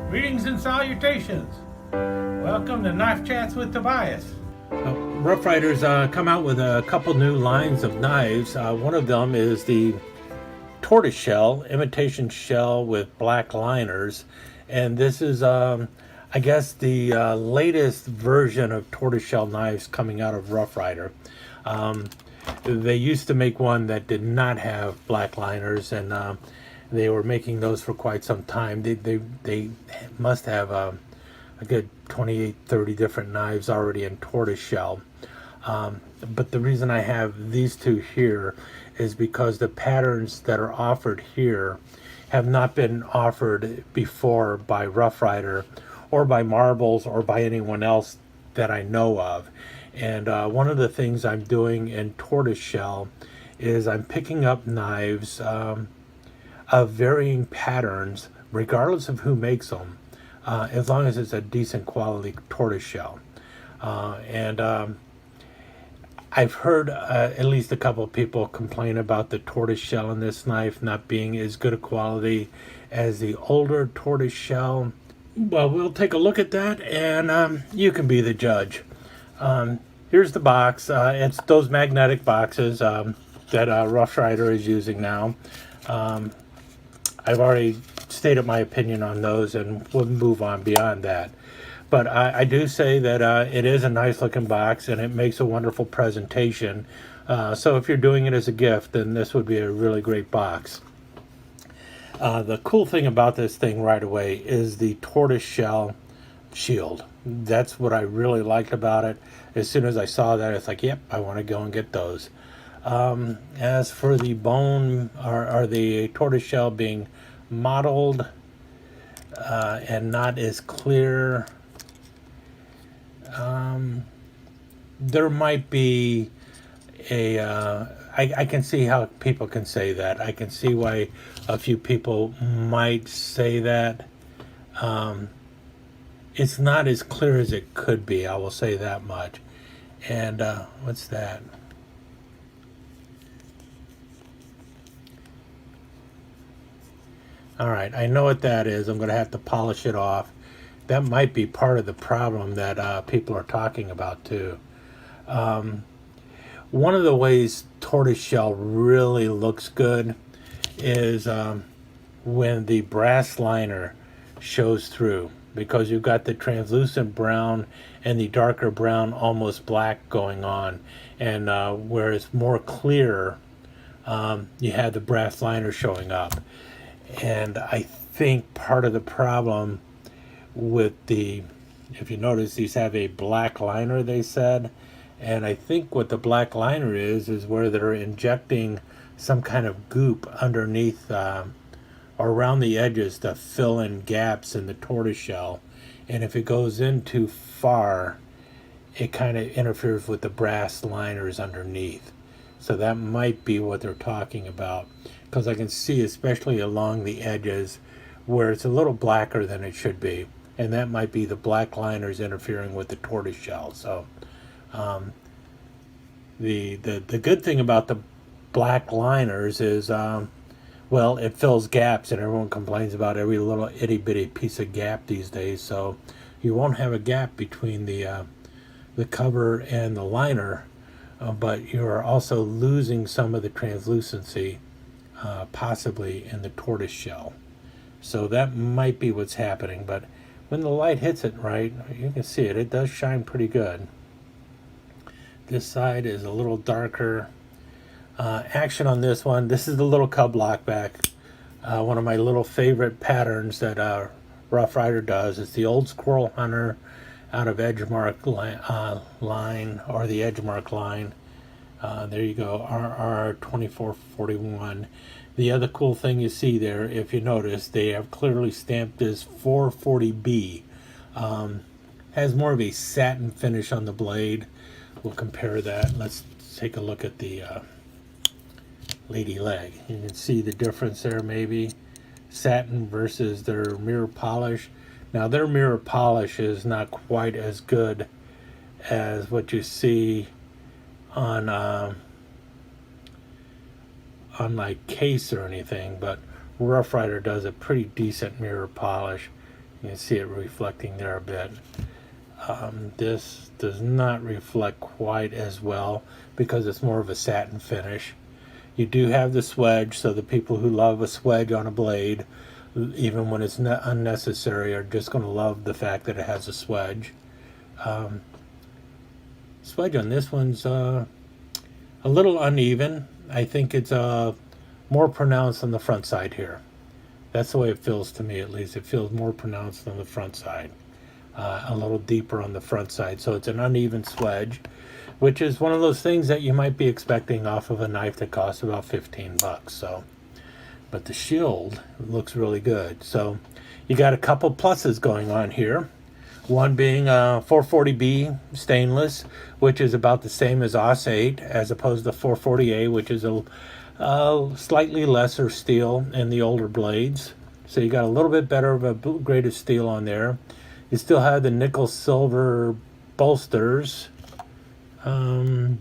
Greetings and salutations. Welcome to Knife Chats with Tobias. Rough Ryder's come out with a couple new lines of knives. One of them is the Tortoise Shell, imitation shell with black liners. And this is, I guess, the latest version of Tortoise Shell knives coming out of Rough Ryder. They used to make one that did not have black liners, and they were making those for quite some time. They must have a good 28, 30 different knives already in tortoise shell. But the reason I have these two here is because the patterns that are offered here have not been offered before by Rough Ryder or by Marbles or by anyone else that I know of. And one of the things I'm doing in tortoise shell is I'm picking up knives of varying patterns, regardless of who makes them, as long as it's a decent quality tortoise shell. I've heard at least a couple of people complain about the tortoise shell in this knife not being as good a quality as the older tortoise shell. Well, we'll take a look at that, and you can be the judge. Here's the box. It's those magnetic boxes that Rough Ryder is using now. I've already stated my opinion on those, and we'll move on beyond that. But I do say that it is a nice looking box, and it makes a wonderful presentation. So if you're doing it as a gift, then this would be a really great box. The cool thing about this thing right away is the tortoise shell shield. That's what I really liked about it. As soon as I saw that, it's like, yep, I want to go and get those. As for the bone or the tortoise shell being mottled and not as clear, there might be I can see how people can say that. I can see why a few people might say that. It's not as clear as it could be, I will say that much. And what's that? All right, I know what that is. I'm going to have to polish it off. That might be part of the problem that people are talking about too. One of the ways tortoise shell really looks good is when the brass liner shows through, because you've got the translucent brown and the darker brown, almost black going on. And where it's more clear, you have the brass liner showing up. And I think part of the problem with if you notice, these have a black liner, they said. And I think what the black liner is where they're injecting some kind of goop underneath or around the edges to fill in gaps in the tortoise shell. And if it goes in too far, it kind of interferes with the brass liners underneath. So that might be what they're talking about, because I can see, especially along the edges, where it's a little blacker than it should be, and that might be the black liners interfering with the tortoise shell. So the good thing about the black liners is, well, it fills gaps, and everyone complains about every little itty bitty piece of gap these days. So you won't have a gap between the cover and the liner, but you're also losing some of the translucency, possibly in the tortoise shell. So that might be what's happening. But when the light hits it right, you can see it. It does shine pretty good. This side is a little darker. Action on this one. This is the little cub lockback. One of my little favorite patterns that Rough Ryder does. It's the old Squirrel Hunter out of Edgemark line, or the Edgemark line. There you go, RR2441. The other cool thing you see there, if you notice, they have clearly stamped this 440B. Has more of a satin finish on the blade. We'll compare that. Let's take a look at the lady leg. You can see the difference there, maybe. Satin versus their mirror polish. Now, their mirror polish is not quite as good as what you see on like case or anything, but Rough Ryder does a pretty decent mirror polish. You can see it reflecting there a bit. This does not reflect quite as well because it's more of a satin finish. You do have the swedge, so the people who love a swedge on a blade, even when it's unnecessary, are just going to love the fact that it has a swedge. Swedge on this one's a little uneven. I think it's more pronounced on the front side here. That's the way it feels to me, at least. It feels more pronounced on the front side, a little deeper on the front side. So it's an uneven swedge, which is one of those things that you might be expecting off of a knife that costs about 15 bucks. So, but the shield looks really good. So you got a couple pluses going on here. One being 440B stainless, which is about the same as AUS 8, as opposed to 440A, which is a slightly lesser steel in the older blades. So you got a little bit better of a grade of steel on there. You still have the nickel silver bolsters. I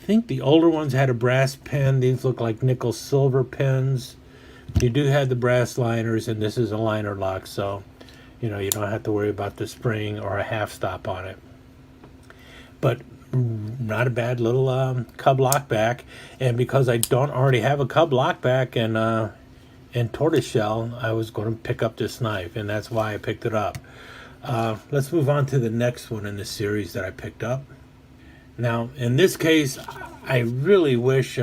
think the older ones had a brass pin. These look like nickel silver pins. You do have the brass liners, and this is a liner lock, so you know you don't have to worry about the spring or a half stop on it. But not a bad little cub lock back, and because I don't already have a cub lock back and tortoise shell, I was going to pick up this knife, and that's why I picked it up. Let's move on to the next one in the series that I picked up. Now, in this case, I really wish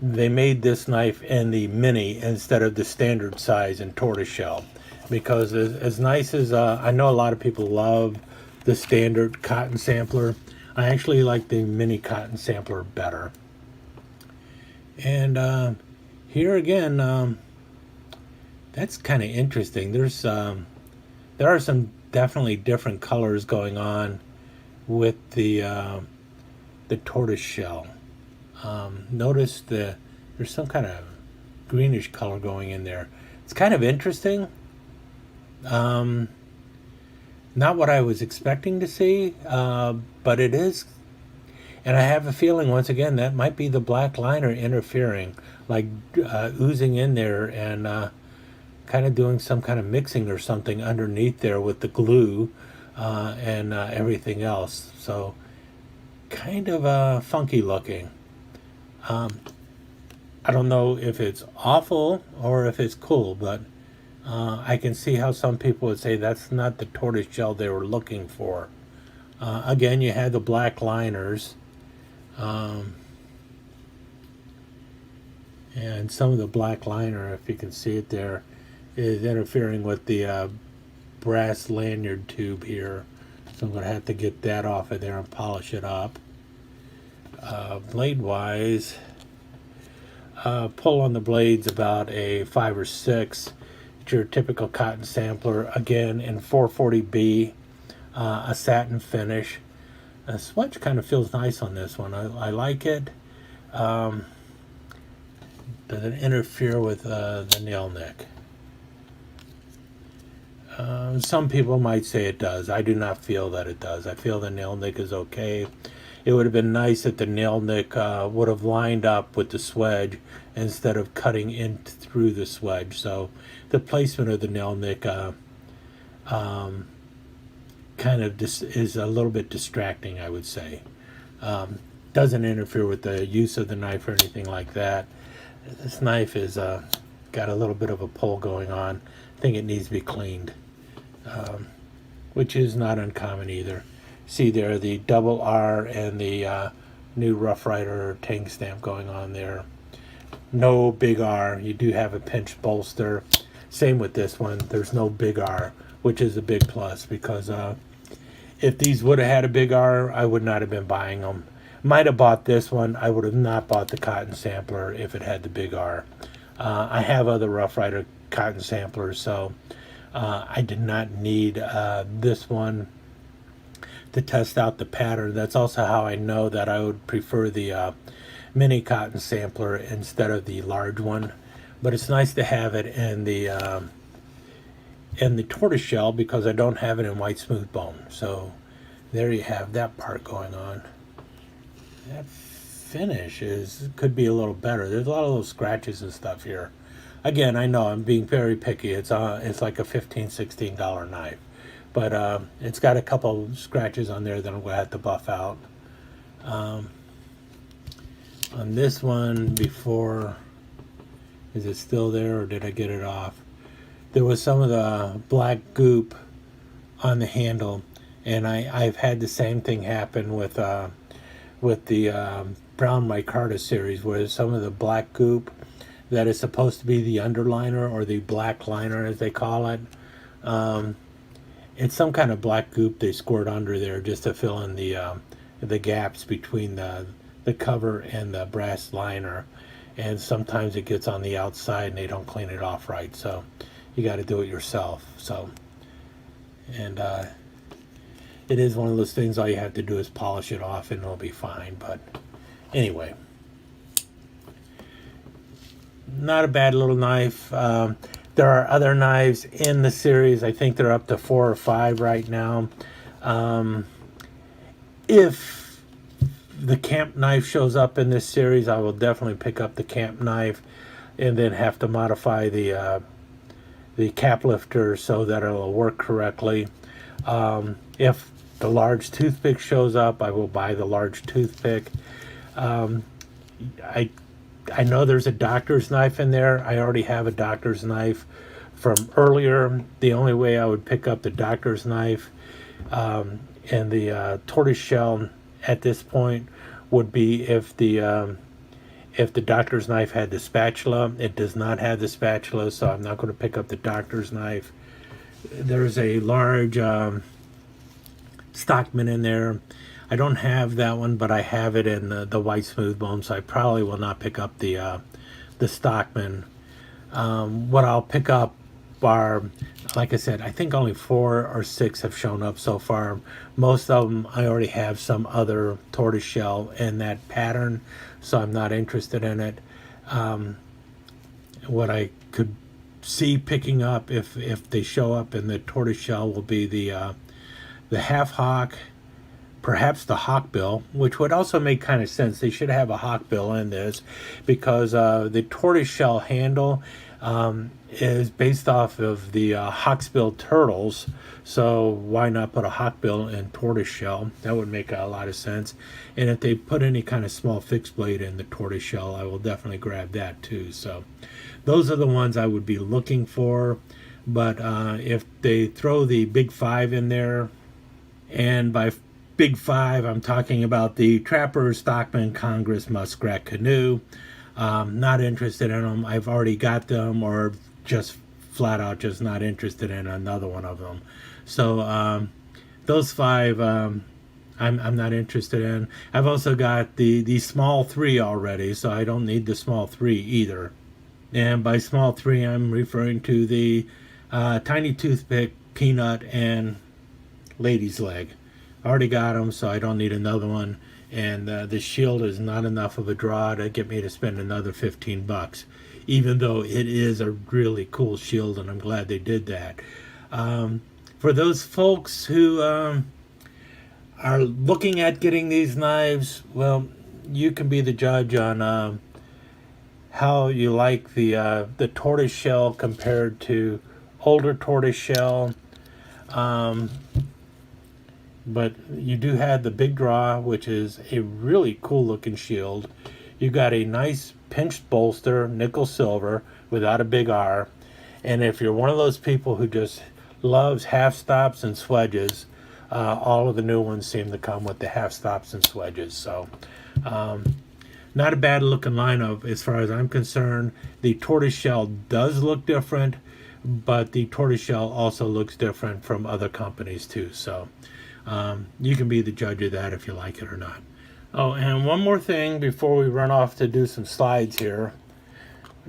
they made this knife in the mini instead of the standard size in tortoise shell, because as nice as I know a lot of people love the standard cotton sampler, I actually like the mini cotton sampler better. And here again, that's kind of interesting. There are some definitely different colors going on with the tortoise shell. Notice there's some kind of greenish color going in there. It's kind of interesting. Not what I was expecting to see, but it is. And I have a feeling, once again, that might be the black liner interfering, like oozing in there and kind of doing some kind of mixing or something underneath there with the glue and everything else. So kind of funky looking. I don't know if it's awful or if it's cool, but I can see how some people would say that's not the tortoise shell they were looking for. Again, you had the black liners, and some of the black liner, if you can see it there, is interfering with the brass lanyard tube here. So I'm going to have to get that off of there and polish it up. Blade wise, pull on the blades about a 5 or 6. It's your typical cotton sampler, again in 440B, a satin finish. The swedge kind of feels nice on this one. I like it. Does it interfere with the nail nick? Some people might say it does. I do not feel that it does. I feel the nail nick is okay. It would have been nice if the nail nick would have lined up with the swedge instead of cutting in through the swedge. So the placement of the nail nick kind of is a little bit distracting, I would say. Doesn't interfere with the use of the knife or anything like that. This knife is got a little bit of a pull going on. I think it needs to be cleaned, which is not uncommon either. See there the double R and the new Rough Ryder tank stamp going on there. No big R. You do have a pinch bolster. Same with this one. There's no big R, which is a big plus, because if these would have had a big R, I would not have been buying them. Might have bought this one. I would have not bought the cotton sampler if it had the big R. I have other Rough Ryder cotton samplers, so I did not need this one to test out the pattern. That's also how I know that I would prefer the mini cotton sampler instead of the large one. But it's nice to have it in the tortoise shell, because I don't have it in white smooth bone. So there you have that part going on. That finish could be a little better. There's a lot of little scratches and stuff here. Again, I know I'm being very picky. It's like a $15-16 knife, but it's got a couple scratches on there that I'm going to have to buff out. On this one before, is it still there or did I get it off? There was some of the black goop on the handle, and I've had the same thing happen with the Brown Micarta series, where some of the black goop that is supposed to be the underliner or the black liner as they call it, it's some kind of black goop they squirt under there just to fill in the gaps between the cover and the brass liner, and sometimes it gets on the outside and they don't clean it off right, so you got to do it yourself. So, and it is one of those things, all you have to do is polish it off and it'll be fine. But anyway, not a bad little knife. There are other knives in the series. I think they're up to 4 or 5 right now. If the camp knife shows up in this series, I will definitely pick up the camp knife and then have to modify the cap lifter so that it'll work correctly. If the large toothpick shows up, I will buy the large toothpick. I know there's a doctor's knife in there. I already have a doctor's knife from earlier. The only way I would pick up the doctor's knife and the tortoise shell at this point would be if the doctor's knife had the spatula. It does not have the spatula, so I'm not going to pick up the doctor's knife. There's a large Stockman in there. I don't have that one, but I have it in the white smooth bone, so I probably will not pick up the Stockman. What I'll pick up are, like I said, I think only 4 or 6 have shown up so far. Most of them I already have some other tortoise shell in that pattern, so I'm not interested in it. What I could see picking up if they show up in the tortoise shell will be the half hawk, perhaps the hawkbill, which would also make kind of sense. They should have a hawkbill in this because the tortoise shell handle is based off of the hawksbill turtles, so why not put a hawkbill in tortoise shell? That would make a lot of sense. And if they put any kind of small fixed blade in the tortoise shell, I will definitely grab that too. So those are the ones I would be looking for. But if they throw the Big 5 in there, and by Big 5 I'm talking about the Trapper, Stockman, Congress, Muskrat, Canoe, not interested in them. I've already got them, or just flat out just not interested in another one of them. So those 5 I'm not interested in. I've also got the small 3 already, so I don't need the small 3 either. And by small 3 I'm referring to the tiny toothpick, peanut, and lady's leg. I already got them, so I don't need another one. And the shield is not enough of a draw to get me to spend another $15, even though it is a really cool shield, and I'm glad they did that. For those folks who are looking at getting these knives, well, you can be the judge on how you like the tortoise shell compared to older tortoise shell. But you do have the big draw, which is a really cool looking shield. You got a nice pinched bolster, nickel silver, without a big R. And if you're one of those people who just loves half stops and swedges, all of the new ones seem to come with the half stops and swedges. So not a bad looking lineup as far as I'm concerned. The tortoise shell does look different, but the tortoise shell also looks different from other companies too. So you can be the judge of that if you like it or not. Oh, and one more thing before we run off to do some slides here.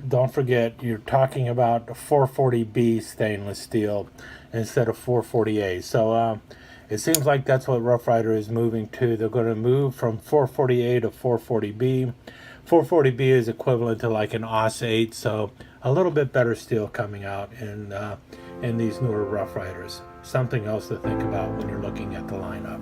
Don't forget, you're talking about 440B stainless steel instead of 440A. So it seems like that's what Rough Ryder is moving to. They're going to move from 440A to 440B. 440B is equivalent to like an AUS 8, so a little bit better steel coming out in these newer Rough Ryders. Something else to think about when you're looking at the lineup.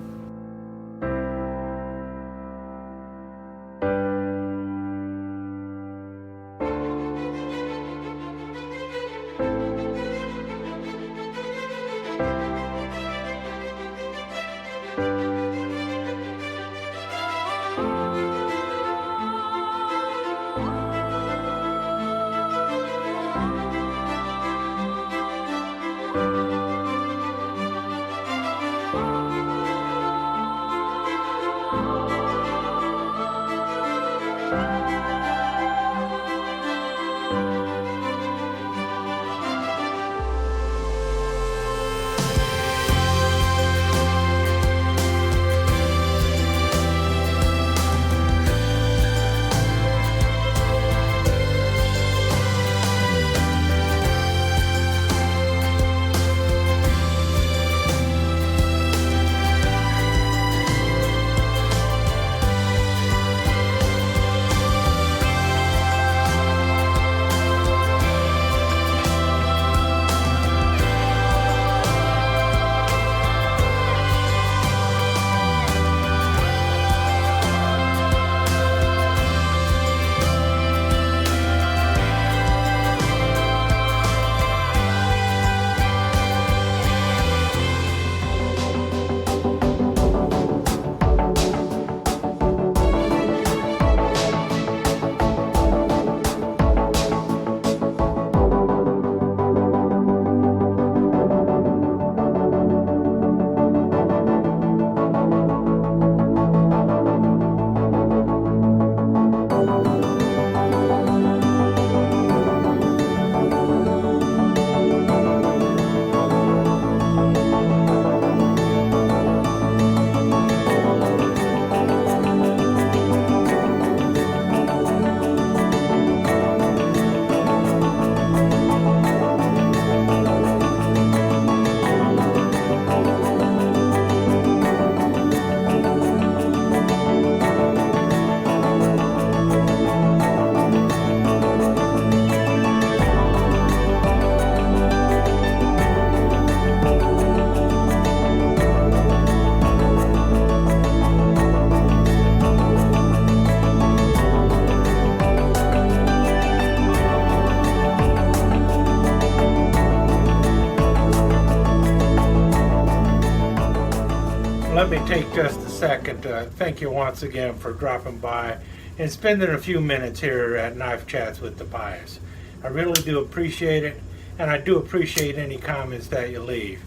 let me take just a second to thank you once again for dropping by and spending a few minutes here at Knife Chats with Tobias. I really do appreciate it, and I do appreciate any comments that you leave.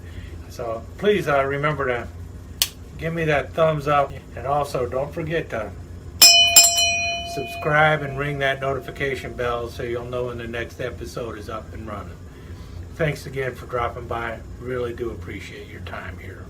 So please remember to give me that thumbs up, and also don't forget to subscribe and ring that notification bell so you'll know when the next episode is up and running. Thanks again for dropping by. Really do appreciate your time here.